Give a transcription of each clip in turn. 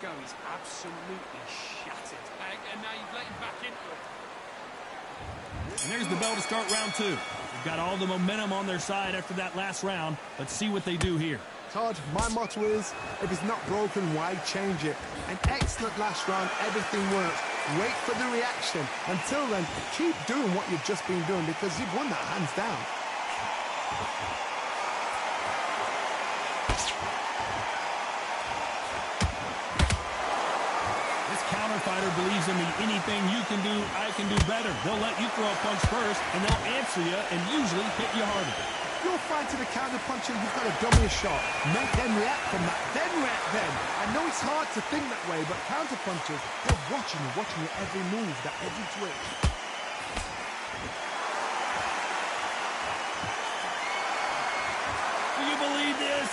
He's absolutely shattered. And now you've let him back into it. And there's the bell to start round two. They've got all the momentum on their side after that last round. Let's see what they do here. Todd, my motto is, if it's not broken, why change it? An excellent last round, everything works. Wait for the reaction. Until then, keep doing what you've just been doing because you've won that hands down. Fighter believes in the anything you can do, I can do better. They'll let you throw a punch first, and they'll answer you and usually hit you harder. If you're fighting a counter-puncher, you've got to dummy a shot. Make them react from that, then react then. I know it's hard to think that way, but counter-punchers, they're watching your every move, that every twitch. Do you believe this?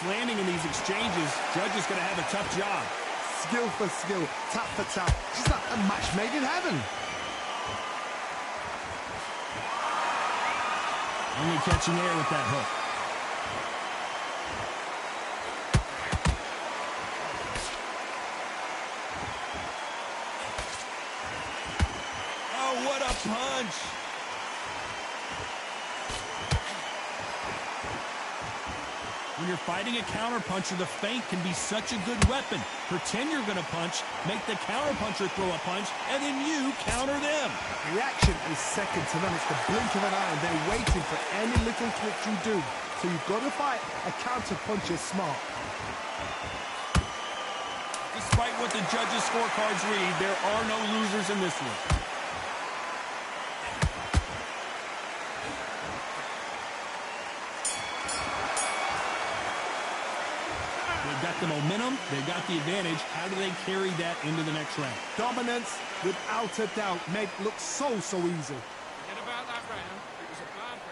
Landing in these exchanges, Judge is going to have a tough job. Skill for skill, tap for tap. It's like a match made in heaven. Only catching air with that hook. Oh, what a punch! When you're fighting a counterpuncher, the feint can be such a good weapon. Pretend you're going to punch, make the counterpuncher throw a punch, and then you counter them. Reaction is second to none. It's the blink of an eye, and they're waiting for any little twitch you do. So you've got to fight a counterpuncher smart. Despite what the judges' scorecards read, there are no losers in this one. Got the momentum, they've got the advantage. How do they carry that into the next round? Dominance, without a doubt, made look so easy. Forget about that round. It was a bad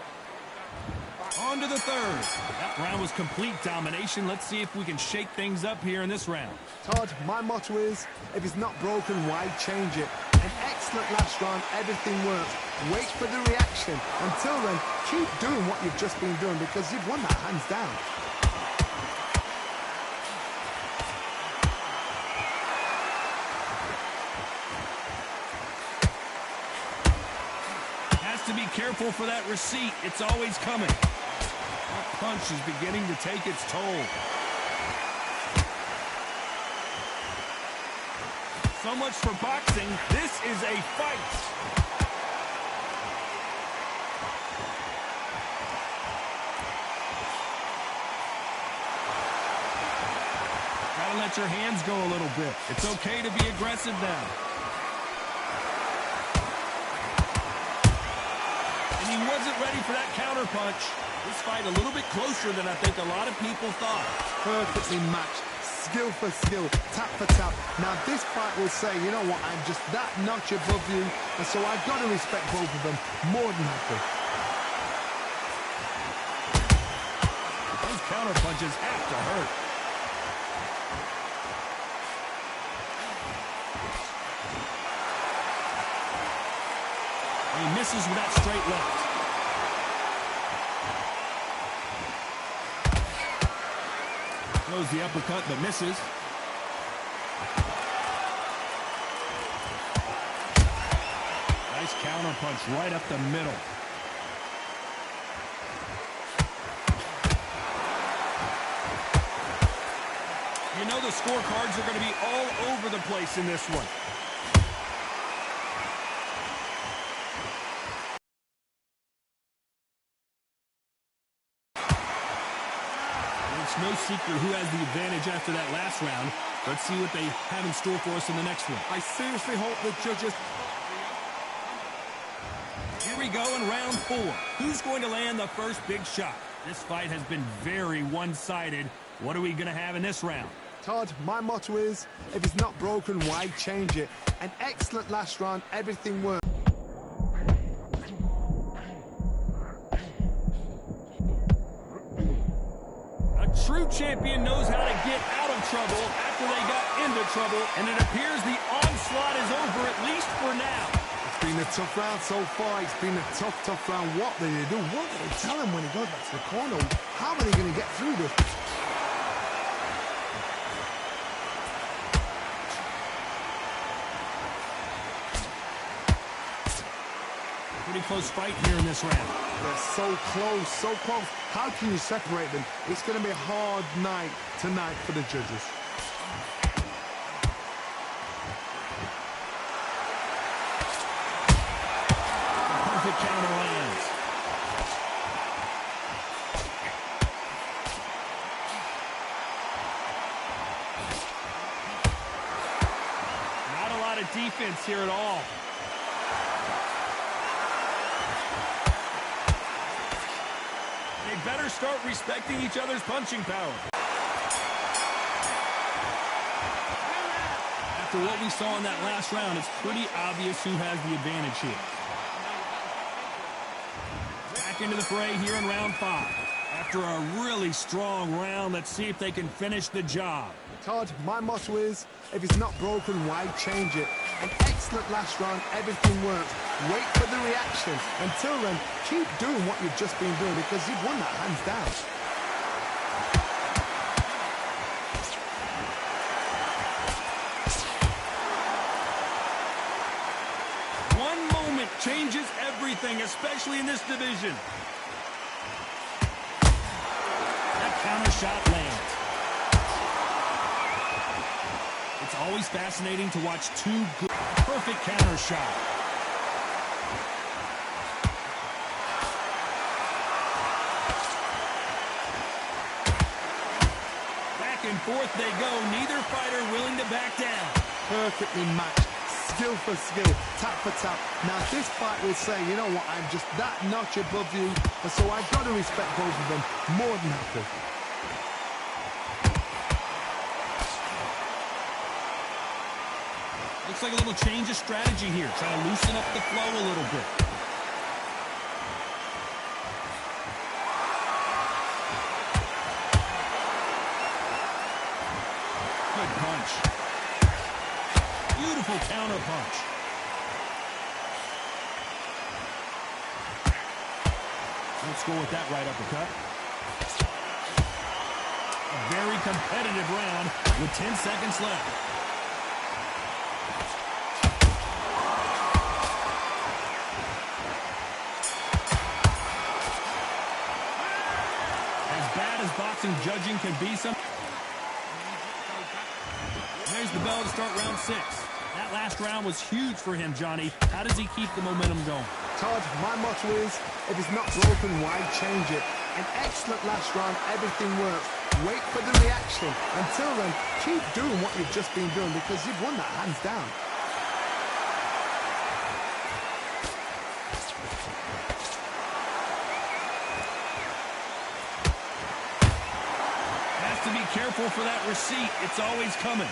round. On to the third. That round was complete domination. Let's see if we can shake things up here in this round. Todd, my motto is, if it's not broken, why change it? An excellent last round, everything works. Wait for the reaction. Until then, keep doing what you've just been doing because you've won that hands down. To be careful for that receipt. It's always coming. That punch is beginning to take its toll. So much for boxing. This is a fight. Gotta let your hands go a little bit. It's okay to be aggressive now. He wasn't ready for that counter punch. This fight a little bit closer than I think a lot of people thought. Perfectly matched. Skill for skill, tap for tap. Now this fight will say, you know what, I'm just that notch above you, and so I've got to respect both of them. More than happy. Those counter punches have to hurt. He misses with that straight left. Throws the uppercut, but misses. Nice counter punch right up the middle. You know the scorecards are going to be all over the place in this one. It's no secret who has the advantage after that last round. Let's see what they have in store for us in the next one. I seriously hope the judges... Here we go in round 4. Who's going to land the first big shot? This fight has been very one-sided. What are we going to have in this round? Todd, my motto is, if it's not broken, why change it? An excellent last round, everything works. True champion knows how to get out of trouble after they got into trouble, and it appears the onslaught is over, at least for now. It's been a tough round so far. It's been a tough round. What do they do? What do they tell him when he goes back to the corner? How are they going to get through this? Pretty close fight here in this round. They're so close, so close. How can you separate them? It's going to be a hard night tonight for the judges. Perfect counter lands. Not a lot of defense here at all. They better start respecting each other's punching power. After what we saw in that last round, it's pretty obvious who has the advantage here. Back into the fray here in round 5. After a really strong round, let's see if they can finish the job. Todd, my motto is, if it's not broken, why change it? An excellent last round, everything works. Wait for the reaction. Until then, keep doing what you've just been doing because you've won that hands down. One moment changes everything, especially in this division. That counter shot lands. It's always fascinating to watch two good, perfect counter shot. Back and forth they go, neither fighter willing to back down. Perfectly matched, skill for skill, tap for tap. Now this fight will say, you know what, I'm just that notch above you, and so I've got to respect both of them more than happy. Looks like a little change of strategy here, trying to loosen up the flow a little bit. Good punch. Beautiful counter punch. Let's go with that right uppercut. A very competitive round with 10 seconds left. Boxing judging can be some. There's the bell to start round 6. That last round was huge for him, Johnny. How does he keep the momentum going? Todd, my motto is, if it's not broken, why change it? An excellent last round, everything works. Wait for the reaction. Until then, keep doing what you've just been doing because you've won that hands down. Careful for that receipt. It's always coming.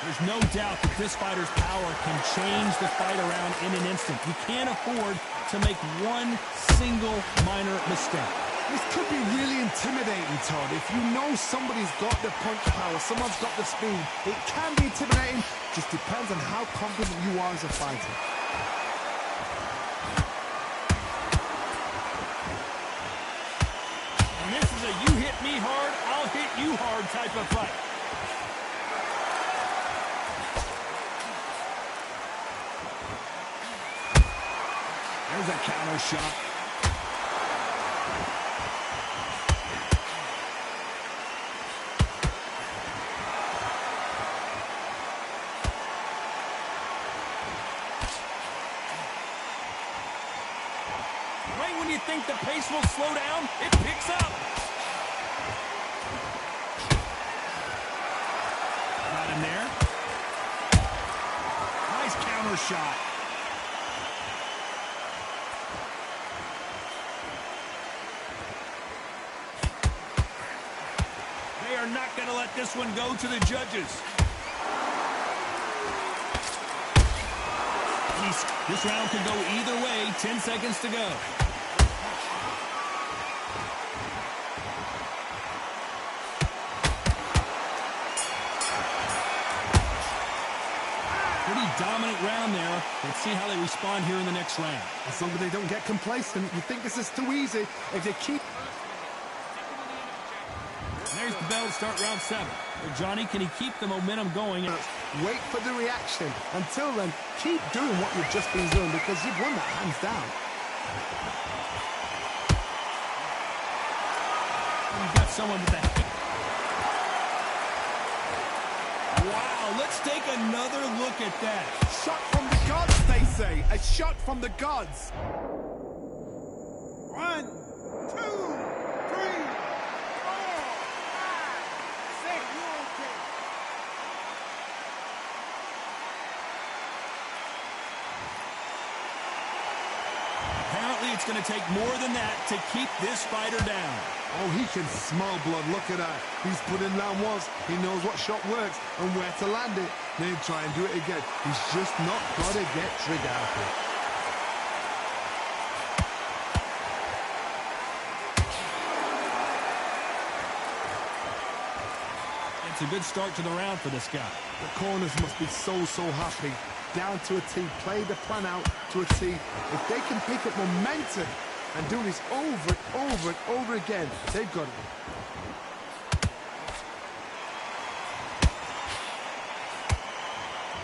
There's no doubt that this fighter's power can change the fight around in an instant. You can't afford to make one single minor mistake. This could be really intimidating, Todd. If you know somebody's got the punch power, someone's got the speed, it can be intimidating. Just depends on how confident you are as a fighter. And this is a you hit me hard, I'll hit you hard type of fight. There's a counter shot. Right when you think the pace will slow down, it picks up. Got him there. Nice counter shot. They are not going to let this one go to the judges. This round could go either way. 10 seconds to go. Pretty dominant round there. Let's see how they respond here in the next round. As long as they don't get complacent, you think this is too easy. If they keep... There's the bell to start round 7. But Johnny, can he keep the momentum going? Wait for the reaction. Until then, keep doing what you've just been doing because you've won that hands down. You've got someone with that. Wow, let's take another look at that. Shot from the gods, they say. A shot from the gods. 1, 2, 3, 4, 5, 6. Apparently, it's going to take more than that to keep this fighter down. Oh, he can smell blood. Look at that. He's put in down once. He knows what shot works and where to land it. Then try and do it again. He's just not got to get trigger happy. It's a good start to the round for this guy. The corners must be so happy. Down to a T. Play the plan out to a T. If they can pick up momentum and do this over and over and over again, they've got it.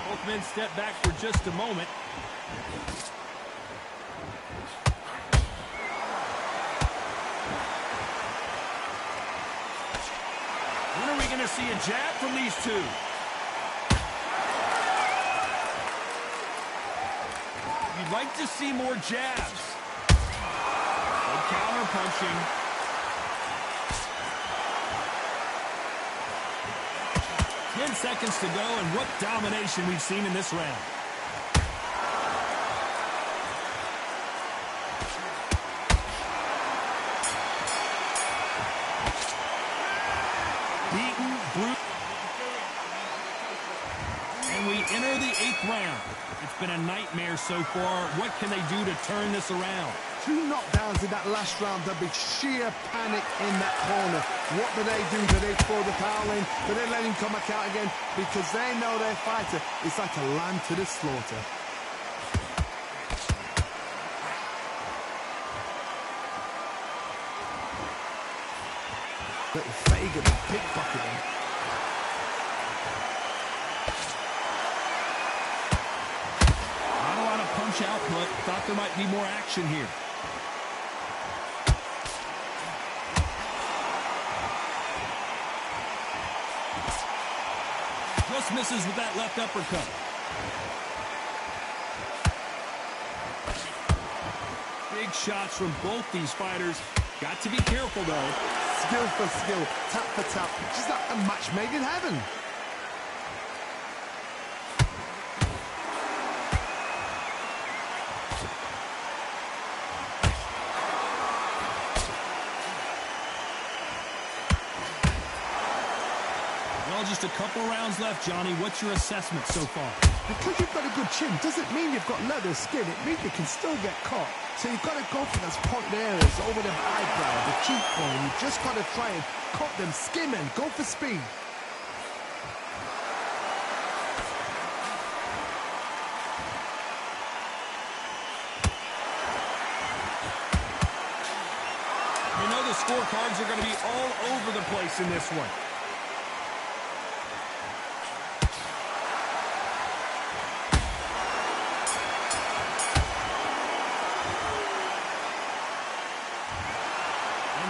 Both men step back for just a moment. When are we going to see a jab from these two? You'd like to see more jabs. Good counter punching. Ten seconds to go, and what domination we've seen in this round. Beaten, brutal. And we enter the 8th round. It's been a nightmare so far. What can they do to turn this around? 2 knockdowns in that last round. There'll be sheer panic in that corner. What do? Do they throw the towel in? Do they let him come back out again? Because they know their fighter is like a lamb to the slaughter. Little Fagan pickpocketing. Not a lot of punch output. Thought there might be more action here. Just misses with that left uppercut. Big shots from both these fighters. Got to be careful, though. Skill for skill, tap for tap. Just like a match made in heaven. Just a couple rounds left, Johnny. What's your assessment so far? Because you've got a good chin doesn't mean you've got leather skin. It means you can still get caught. So you've got to go for those pointed areas over the eyebrow, the cheekbone. You've just got to try and cut them, skim and go for speed. You know the scorecards are going to be all over the place in this one.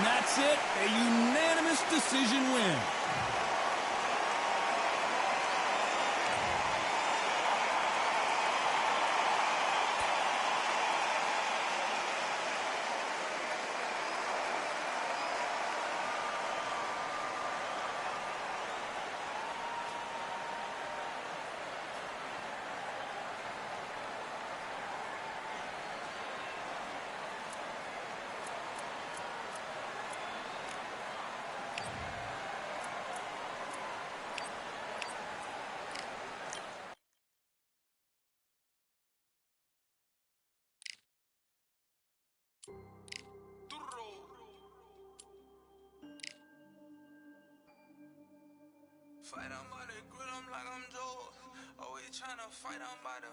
That's it, a unanimous decision win. Fight on my grid, I'm like I'm Joe. Always tryna fight, I'm by the.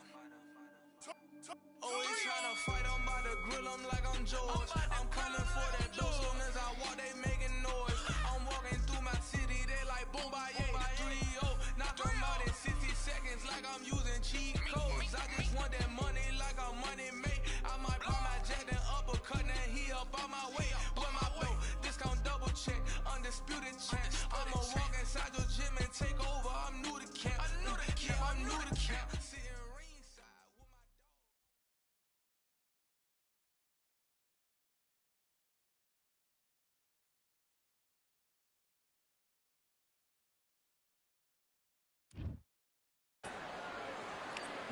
Always tryna fight, I'm by the grill, I'm like I'm George. I'm coming for that dough, soon as I walk, they making noise. I'm walking through my city, they like boom, by 3-0. Knock them out in 60 seconds, like I'm using cheat codes. I just want that money, like I'm money made. I might pop my jet and uppercut, and he up on my way. With my belt, discount double check, undisputed champ. I'ma walk inside your gym and take over. I'm new to camp, yeah, I'm new to camp. Sitting ringside with my dog.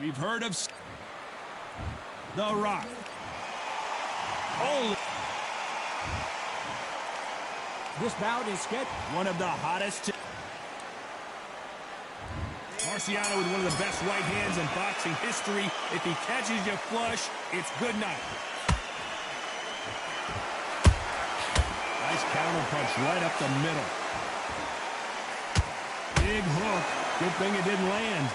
We've heard of The Rock. Holy. This bout is scheduled. One of the hottest. Marciano with one of the best right hands in boxing history. If he catches you flush, it's good night. Nice counter punch right up the middle. Big hook. Good thing it didn't land.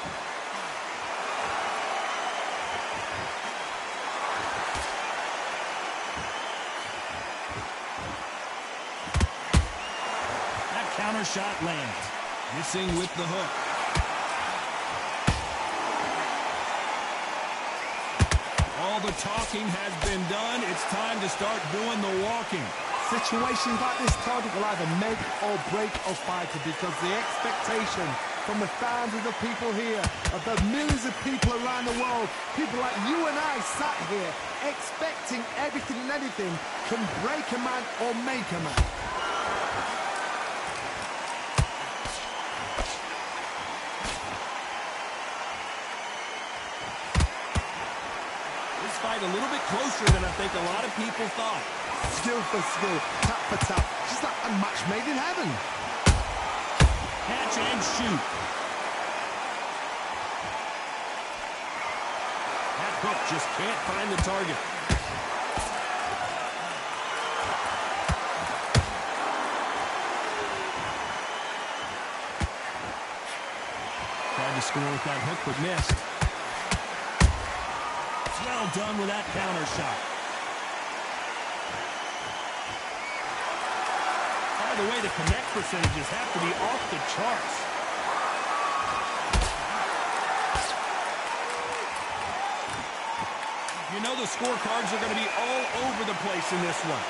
That counter shot lands. Missing with the hook. All the talking has been done. It's time to start doing the walking. Situations like this target will either make or break a fighter, because the expectation from the fans of the people here, of the millions of people around the world, people like you and I sat here expecting everything and anything, can break a man or make a man. This fight a little bit closer than I think a lot of people thought. Skill for skill, tap for tap, just like a match made in heaven. Catch and shoot. That hook just can't find the target. Tried to score with that hook, but missed. Well done with that counter shot. By the way, the connect percentages have to be off the charts. You know the scorecards are going to be all over the place in this one.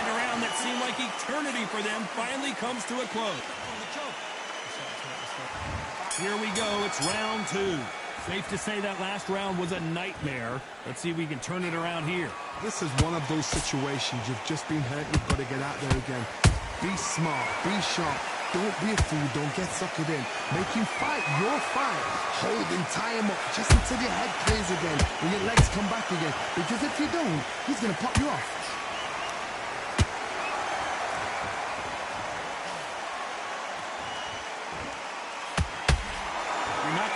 And a round that seemed like eternity for them finally comes to a close. Here we go, it's round 2. Safe to say that last round was a nightmare. Let's see if we can turn it around here. This is one of those situations. You've just been hurt, you've got to get out there again. Be smart, be sharp. Don't be a fool, don't get suckered in. Make him fight your fight. Hold him, tie him up, just until your head clears again and your legs come back again. Because if you don't, he's going to pop you off.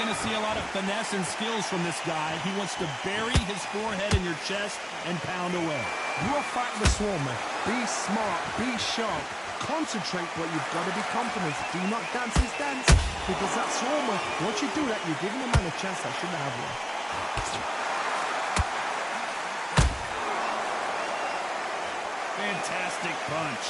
Going to see a lot of finesse and skills from this guy. He wants to bury his forehead in your chest and pound away. You're fighting the Swarmer. Be smart, be sharp. Concentrate, but you've got to be confident. Do not dance his dance, because that Swarmer, once you do that, you're giving a man a chance that shouldn't have one. Fantastic punch.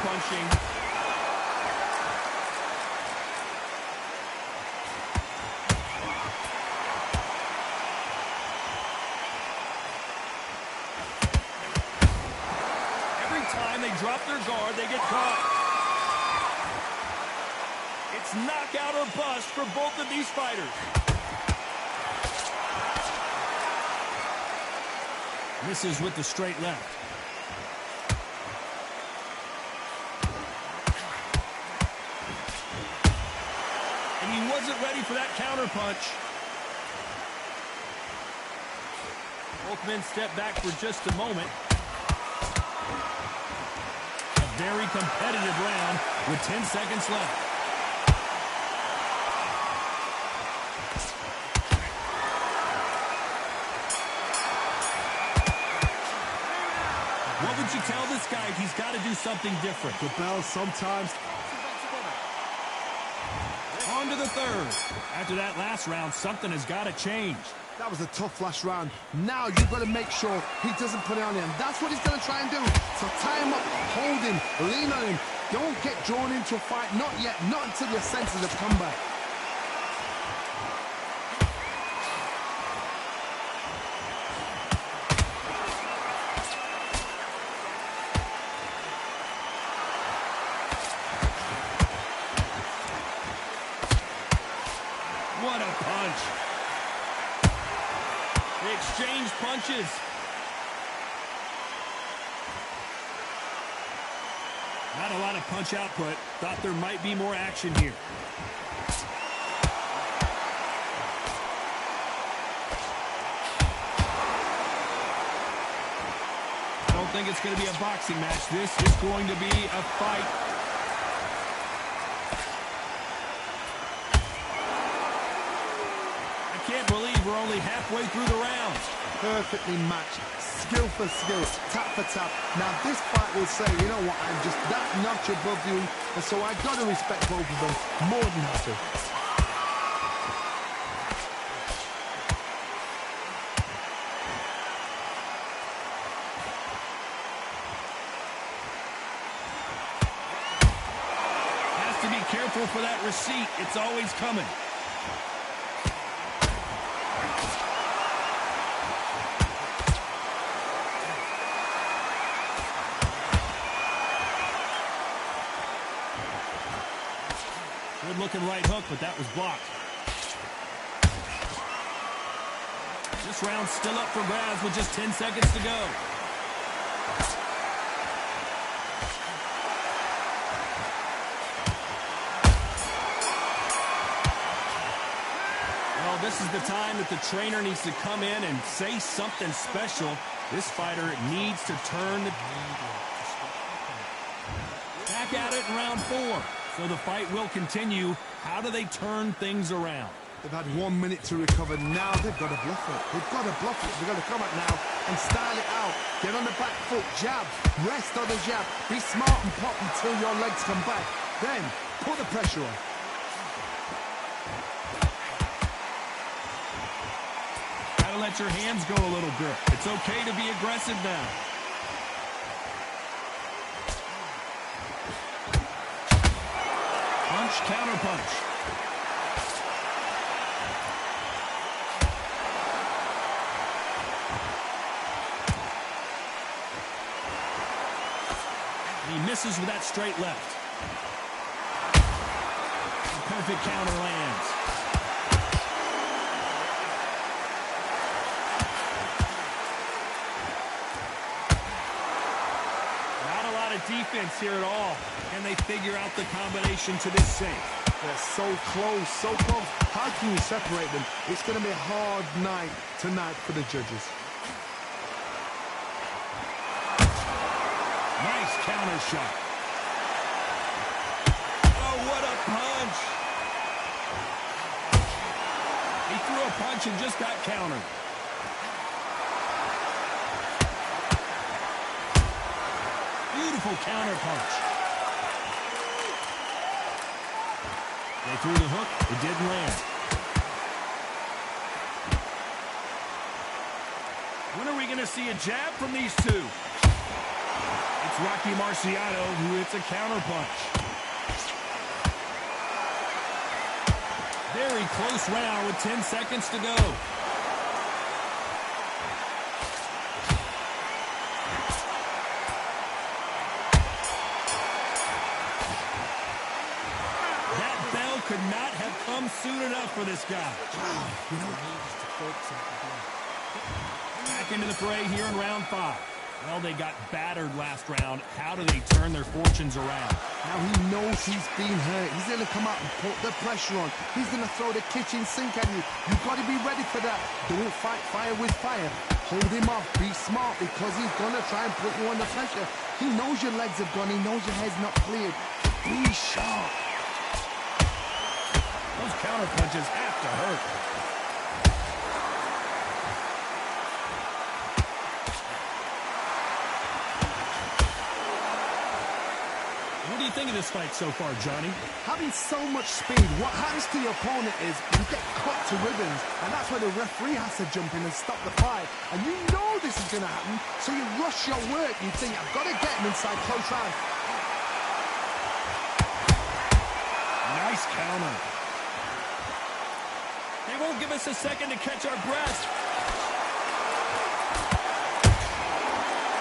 Punching. Every time they drop their guard, they get caught. It's knockout or bust for both of these fighters. Misses with the straight left. Wasn't ready for that counter punch. Both men step back for just a moment. A very competitive round with 10 seconds left. can tell this guy he's got to do something different. The bell sometimes. On to the third. After that last round, something has got to change. That was a tough last round. Now you've got to make sure he doesn't put it on him. That's what he's going to try and do. So tie him up, hold him, lean on him. Don't get drawn into a fight. Not yet. Not until your senses have come back. What a punch. They exchanged punches. Not a lot of punch output. Thought there might be more action here. I don't think it's going to be a boxing match. This is going to be a fight. I can't believe we're only halfway through the round. Perfectly matched. Skill for skill, tap for tap. Now this fight will say, you know what, I'm just that notch above you, and so I got to respect both of them more than happy. Has to be careful for that receipt. It's always coming. Good-looking right hook, but that was blocked. This round's still up for grabs with just 10 seconds to go. Well, this is the time that the trainer needs to come in and say something special. This fighter needs to turn the... Back at it in round 4. So the fight will continue. How do they turn things around? They've had 1 minute to recover. Now they've got to bluff it. They've got to bluff it. They've got to come out now and style it out. Get on the back foot, jab, rest on the jab. Be smart and pop until your legs come back. Then put the pressure on. Gotta let your hands go a little bit. It's okay to be aggressive now. Punch, counter punch. He misses with that straight left. A perfect counter lands. Not a lot of defense here at all. Can they figure out the combination to this safe? They're so close, so close. How can you separate them? It's going to be a hard night tonight for the judges. Nice counter shot. Oh, what a punch. He threw a punch and just got countered. Beautiful counter punch. They threw the hook. It didn't land. When are we going to see a jab from these two? It's Rocky Marciano who hits a counter punch. Very close round with 10 seconds to go. That bell could not have come soon enough for this guy. Back into the fray here in round 5. Well, they got battered last round. How do they turn their fortunes around? Now he knows he's been hurt. He's going to come out and put the pressure on. He's going to throw the kitchen sink at you. You've got to be ready for that. Don't fight fire with fire. Hold him off. Be smart because he's going to try and put you under pressure. He knows your legs have gone. He knows your head's not cleared. Be sharp. Those counter punches have to hurt. think of this fight so far, Johnny? Having so much speed, what happens to your opponent is you get cut to ribbons, and that's where the referee has to jump in and stop the fight. And you know this is going to happen, so you rush your work. You think, I've got to get him inside close round. Nice counter. They won't give us a second to catch our breath.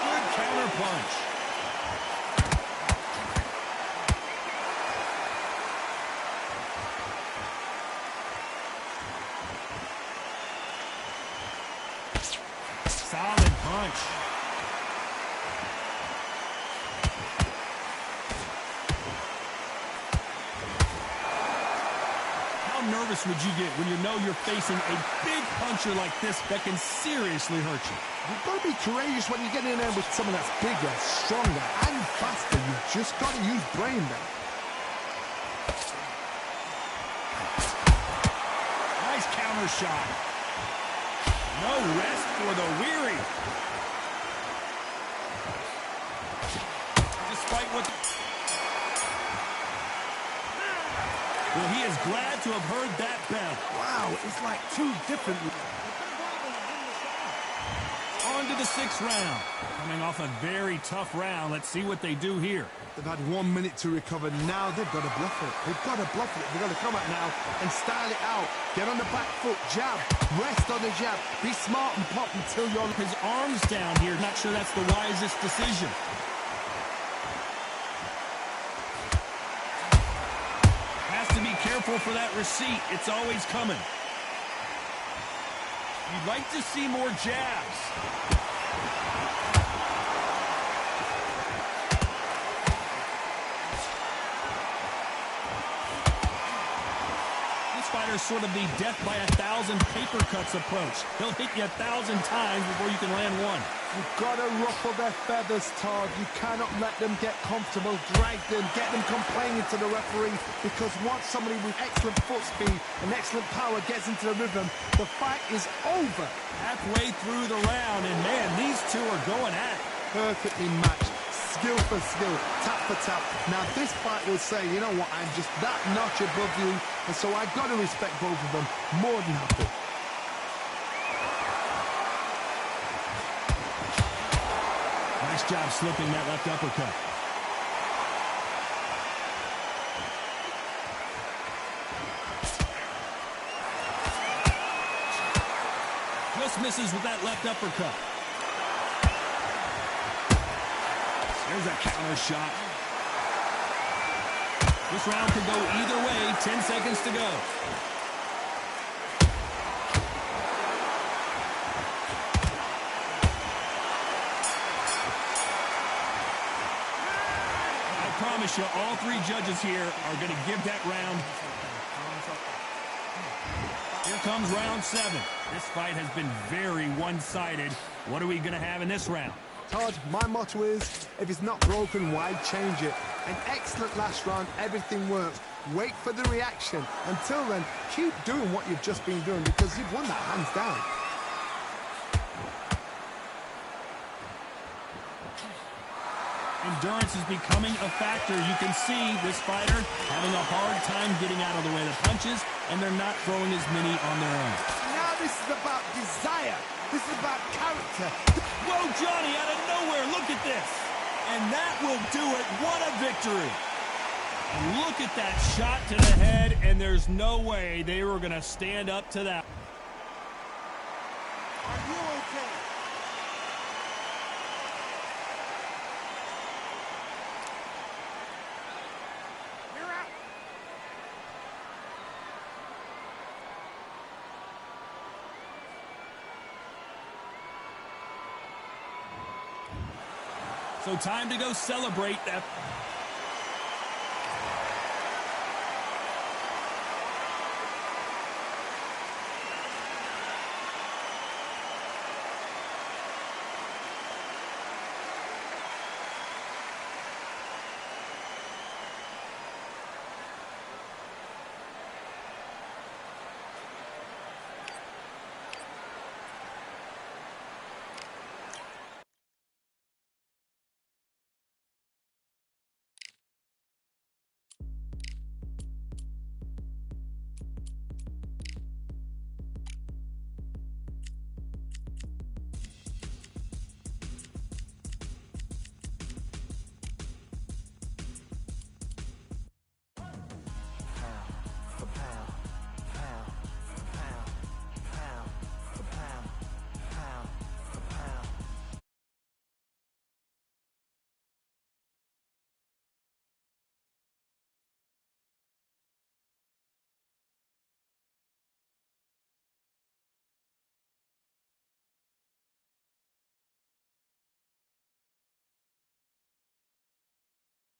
Good counter punch. Solid punch. How nervous would you get when you know you're facing a big puncher like this that can seriously hurt you? You've got to be courageous when you get in there with someone that's bigger, stronger, and faster. You've just got to use brain there. Nice counter shot. No rest for the weary. Despite what... Well, he is glad to have heard that bell. Wow, it's like two different... On to the 6th round. Coming off a very tough round. Let's see what they do here. They've had 1 minute to recover. Now they've got to bluff it. They've got to bluff it. They've got to come out now and style it out. Get on the back foot, jab, rest on the jab. Be smart and pop until you're... His arms down here. Not sure that's the wisest decision. Has to be careful for that receipt. It's always coming. You'd like to see more jabs. Fighter's sort of the death by 1,000 paper cuts approach. He'll hit you 1,000 times before you can land one. You've got to ruffle their feathers, Todd. You cannot let them get comfortable, drag them, get them complaining to the referee, because once somebody with excellent foot speed and excellent power gets into the rhythm, the fight is over. Halfway through the round, and man, these two are going at it. Perfectly matched. Skill for skill, tap for tap. Now this fight will say, you know what, I'm just that notch above you, and so I've got to respect both of them more than happy. Nice job slipping that left uppercut. Just misses with that left uppercut. There's a counter shot. This round could go either way. 10 seconds to go. I promise you, all 3 judges here are going to give that round. Here comes round 7. This fight has been very one-sided. What are we going to have in this round? Todd, my motto is, if it's not broken, why change it? An excellent last round, everything works. Wait for the reaction. Until then, keep doing what you've just been doing, because you've won that hands down. Endurance is becoming a factor. You can see this fighter having a hard time getting out of the way of the punches, and they're not throwing as many on their own. Now this is about desire. This is about character. Whoa, Johnny, out of nowhere, look at this. And that will do it. What a victory. Look at that shot to the head, and there's no way they were going to stand up to that. Are you okay? You're out. So time to go celebrate that.